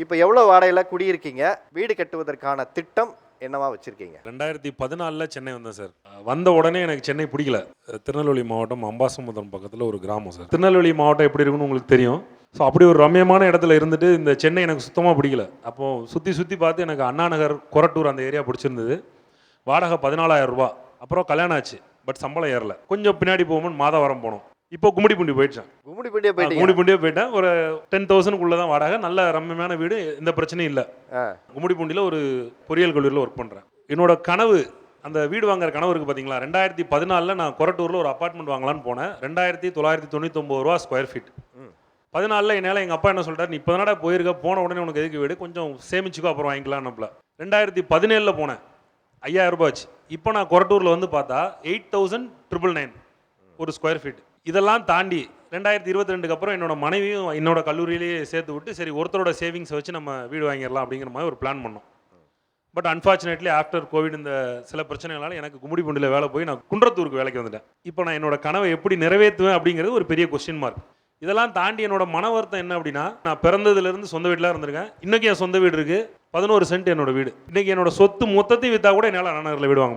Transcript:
இப்போ எவ்வளோ வாடகையில் குடியிருக்கீங்க? வீடு கட்டுவதற்கான திட்டம் என்னவா வச்சிருக்கீங்க? 2014 சென்னை வந்தேன் சார். வந்த உடனே எனக்கு சென்னை பிடிக்கல. திருநெல்வேலி மாவட்டம் அம்பாசமுத்திரம் பக்கத்தில் ஒரு கிராமம் சார். திருநெல்வேலி மாவட்டம் எப்படி இருக்குன்னு உங்களுக்கு தெரியும். ஸோ அப்படி ஒரு ரம்யமான இடத்துல இருந்துட்டு இந்த சென்னை எனக்கு சுத்தமாக பிடிக்கல. அப்போது சுற்றி பார்த்து எனக்கு அண்ணா நகர், கொரட்டூர் அந்த ஏரியா பிடிச்சிருந்தது. வாடகை 14,000 ரூபா. அப்புறம் கல்யாணம் ஆச்சு. பட் சம்பளம் ஏறல. கொஞ்சம் பின்னாடி போகும்போது மாதவரம் போனோம். இப்போ கும்மிடிப்பூண்டி போயிடுச்சேன். கும்மிடிப்பூண்டியே போயிட்டேன். ஒரு 10,000க்குள்ளே தான் வாடகை. நல்ல ரம்யமான வீடு, எந்த பிரச்சனையும் இல்லை. கும்மிடிப்பூண்டியில் ஒரு பொறியியல் கல்லூரியில் ஒர்க் பண்ணுறேன். என்னோட கனவு, அந்த வீடு வாங்குற கனவு இருக்குது பார்த்தீங்களா? 2014 நான் கொரட்டூரில் ஒரு அப்பார்ட்மெண்ட் வாங்கலான்னு போனேன். 2,999 ரூபா ஸ்கொயர் ஃபீட். 14 என்னால் எங்கள் அப்பா என்ன சொல்லிட்டார், நீ இப்போ தானடா போயிருக்க, போன உடனே உனக்கு எதுக்கு வீடு, கொஞ்சம் சேமிச்சுக்கோ, அப்புறம் வாங்கிக்கலாம்னு. 2017 போனேன், 5,000 ரூபாய் ஆச்சு. இப்போ நான் கொரட்டூரில் வந்து பார்த்தா 8,999 ஒரு ஸ்கொயர் ஃபீட். இதெல்லாம் தாண்டி 2022க்கு அப்புறம் என்னோட மனைவியும் என்னோட கல்லூரியிலேயே சேர்த்து விட்டு, சரி ஒருத்தரோட சேவிங்ஸை வச்சு நம்ம வீடு வாங்கிடலாம் அப்படிங்கிற மாதிரி ஒரு பிளான் பண்ணோம். பட் அன்ஃபார்ச்சுனேட்லி ஆஃப்டர் கோவிட் இந்த சில பிரச்சனைகளால் எனக்கு கும்மிடிப்பூண்டியில் வேலை போய் நான் குன்றத்தூருக்கு வேலைக்கு வந்துட்டேன். இப்போ நான் என்னோட கனவை எப்படி நிறைவேற்றுவேன் அப்படிங்கிறது ஒரு பெரிய கொஸ்டின் மார்க். இதெல்லாம் தாண்டி என்னோட மன வருத்தம் என்ன அப்படின்னா, நான் பிறந்ததுலேருந்து சொந்த வீட்டில் இருந்திருக்கேன். இன்றைக்கி என் சொந்த வீடு இருக்குது, 11 சென்ட் என்னோட வீடு. இன்றைக்கி என்னோட சொத்து மொத்தத்தையும் விற்றா கூட என்னால் அண்ணா நகரில் வீடு வாங்க முடியும்.